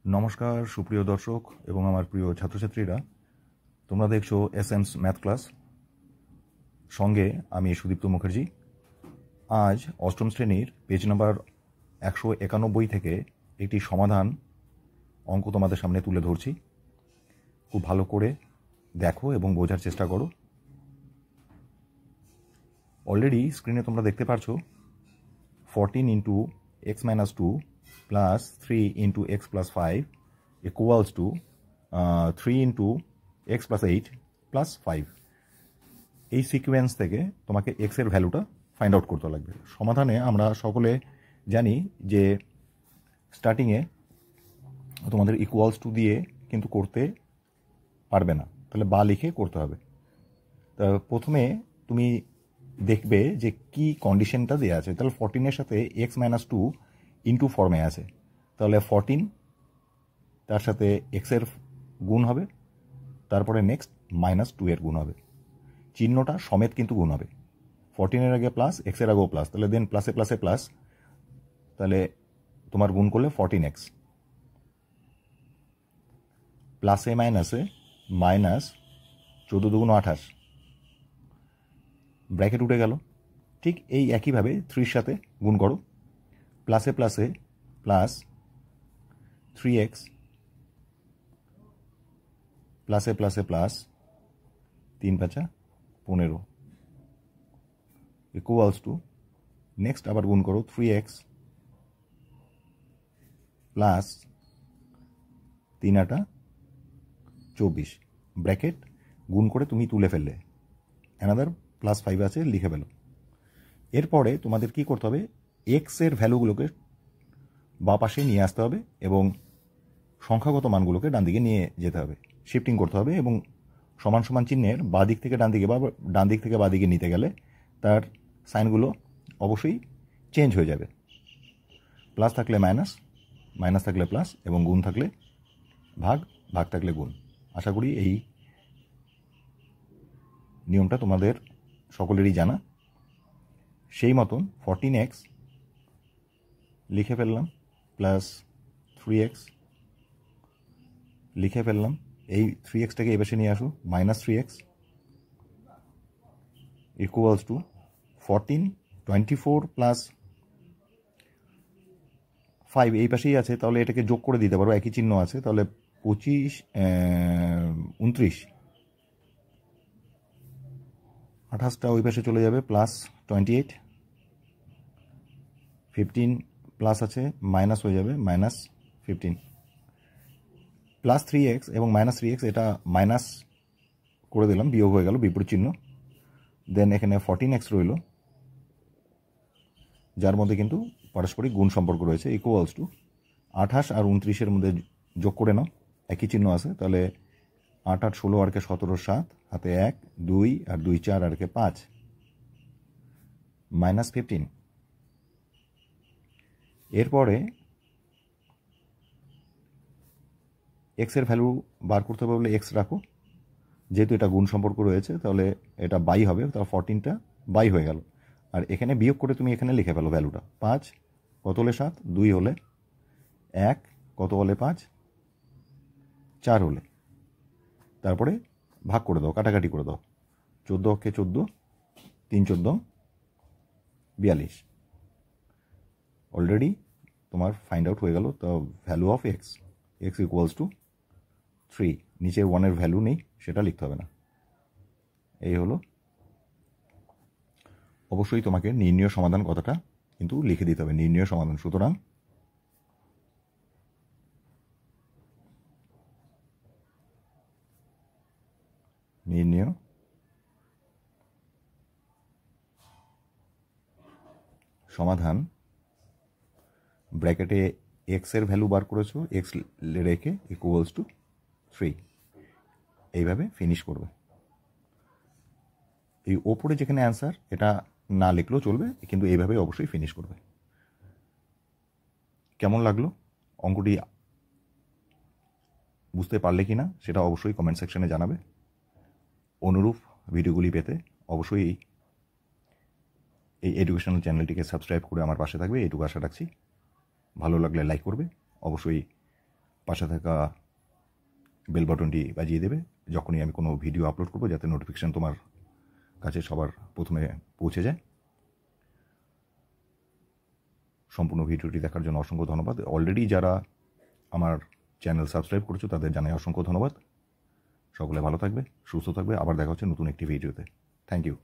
নমস্কার সুপ্রিয় দর্শক এবং আমার প্রিয় ছাত্রছাত্রীরা, তোমরা দেখছো এসএমস ম্যাথ ক্লাস। সঙ্গে আমি সুদীপ্ত মুখার্জি। আজ অষ্টম শ্রেণীর পেজ নাম্বার 191 থেকে একটি সমাধান অঙ্ক তোমাদের সামনে তুলে ধরছি। খুব ভালো করে দেখো এবং বোঝার চেষ্টা করো। অলরেডি স্ক্রিনে তোমরা দেখতে পারছো 14 into x minus 2 plus 3 into x plus 5 equals to 3 into x plus 8 plus 5। এই সিকোয়েন্স থেকে তোমাকে এক্সের ভ্যালুটা ফাইন্ড আউট করতে লাগবে। সমাধানে আমরা সকলে জানি যে স্টার্টিংয়ে তোমাদের ইকুয়ালস টু দিয়ে কিন্তু করতে পারবে না, তাহলে বা লিখে করতে হবে। তা প্রথমে তুমি দেখবে যে কি কন্ডিশনটা দেওয়া আছে। তাহলে 14-এর সাথে এক্স মাইনাস 2 ইন্টু ফর্মে আছে, তাহলে 14 তার সাথে এক্সের গুণ হবে, তারপরে নেক্সট মাইনাস 2 এর গুণ হবে। চিহ্নটা সমেত কিন্তু গুণ হবে। 14-এর আগে প্লাস, এক্সের আগেও প্লাস, তাহলে দেন প্লাসে প্লাসে প্লাস, তাহলে তোমার গুণ করলে 14x প্লাসে মাইনাসে মাইনাস 14 দুগুণ 28, ব্র্যাকেট উঠে গেল। ঠিক এই একইভাবে 3-র সাথে গুণ করো, প্লাসে প্লাসে প্লাস 3x প্লাসে প্লাসে প্লাস 3 5 15 ইকুয়ালস টু নেক্সট আবার গুণ করো 3x প্লাস 3 8 24, ব্র্যাকেট গুণ করে তুমি তুলে ফেললে, অ্যানাদার প্লাস 5 আছে লিখে ফেলো। এরপরে তোমাদের কি করতে হবে, এক্সের ভ্যালুগুলোকে বা পাশে নিয়ে আসতে হবে এবং সংখ্যাগত মানগুলোকে ডান দিকে নিয়ে যেতে হবে, শিফটিং করতে হবে। এবং সমান সমান চিহ্নের বাঁ দিক থেকে ডান দিকে বা ডান দিক থেকে বাঁ দিকে নিতে গেলে তার সাইনগুলো অবশ্যই চেঞ্জ হয়ে যাবে। প্লাস থাকলে মাইনাস, মাইনাস থাকলে প্লাস, এবং গুণ থাকলে ভাগ, ভাগ থাকলে গুণ। আশা করি এই নিয়মটা তোমাদের সকলেরই জানা। সেই মতন 14x লিখে ফেললাম, প্লাস 3x লিখে ফেললাম। এই 3xটাকে এ পাশে নিয়ে আসো, minus 3x equals to 14 24 plus 5 এই পাশেই আছে, তাহলে এটাকে যোগ করে দিতে পারো, একই চিহ্ন আছে। তাহলে 25 29, 28টা ওই পাশে চলে যাবে, প্লাস 28, 15 প্লাস আছে মাইনাস হয়ে যাবে, মাইনাস 15, প্লাস 3x এবং মাইনাস 3x, এটা মাইনাস করে দিলাম, বিয়োগ হয়ে গেল, বিপরীত চিহ্ন। দেন এখানে 14x রইল, যার মধ্যে কিন্তু পারস্পরিক গুণ সম্পর্ক রয়েছে, ইকুয়ালস টু 28 আর 29-এর মধ্যে যোগ করে নাও, একই চিহ্ন আছে। তাহলে 8 8 16 আর কে 17 7, হাতে 1 2 আর 2 4 আর কে 5, মাইনাস 15। এরপরে এক্সের ভ্যালু বার করতে হবে বলে এক্স রাখো, যেহেতু এটা গুণ সম্পর্ক রয়েছে তাহলে এটা বাই হবে, তাহলে 14টা বাই হয়ে গেল। আর এখানে বিয়োগ করে তুমি এখানে লিখে ফেলো ভ্যালুটা। 5 কত হলে 7, 2 হলে 1, কত হলে 5, 4 হলে, তারপরে ভাগ করে দাও, কাটাকাটি করে দাও। 14 অক্ষে 14, 3 14 42। অলরেডি তোমার ফাইন্ড আউট হয়ে গেল the value of x. X equals to 3। নিচে 1-এর ভ্যালু নেই, সেটা লিখতে হবে না। এই হলো। অবশ্যই তোমাকে নির্ণয় সমাধান কথাটা কিন্তু লিখে দিতে হবে, নির্ণয় সমাধান। সুতরাং নির্ণয় সমাধান, ব্র্যাকেটে এক্সের ভ্যালু বার করেছো, এক্স রেখে ইকুয়ালস টু 3, এইভাবে ফিনিশ করবে। এই ওপরে যেখানে অ্যান্সার, এটা না লিখলেও চলবে, কিন্তু এইভাবে অবশ্যই ফিনিশ করবে। কেমন লাগলো অঙ্কটি, বুঝতে পারলে কি না সেটা অবশ্যই কমেন্ট সেকশনে জানাবে। অনুরূপ ভিডিওগুলি পেতে অবশ্যই এই এডুকেশনাল চ্যানেলটিকে সাবস্ক্রাইব করে আমার পাশে থাকবে, এইটুকু আশা রাখছি। ভালো লাগলে লাইক করবে, অবশ্যই পাশে থাকা বেল বাটনটি বাজিয়ে দেবে যখনই আমি কোনো ভিডিও আপলোড করব, যাতে নোটিফিকেশান তোমার কাছে সবার প্রথমে পৌঁছে যায়। সম্পূর্ণ ভিডিওটি দেখার জন্য অসংখ্য ধন্যবাদ। অলরেডি যারা আমার চ্যানেল সাবস্ক্রাইব করেছো তাদের জানাই অসংখ্য ধন্যবাদ। সকলে ভালো থাকবে, সুস্থ থাকবে। আবার দেখা হচ্ছে নতুন একটি ভিডিওতে। Thank you.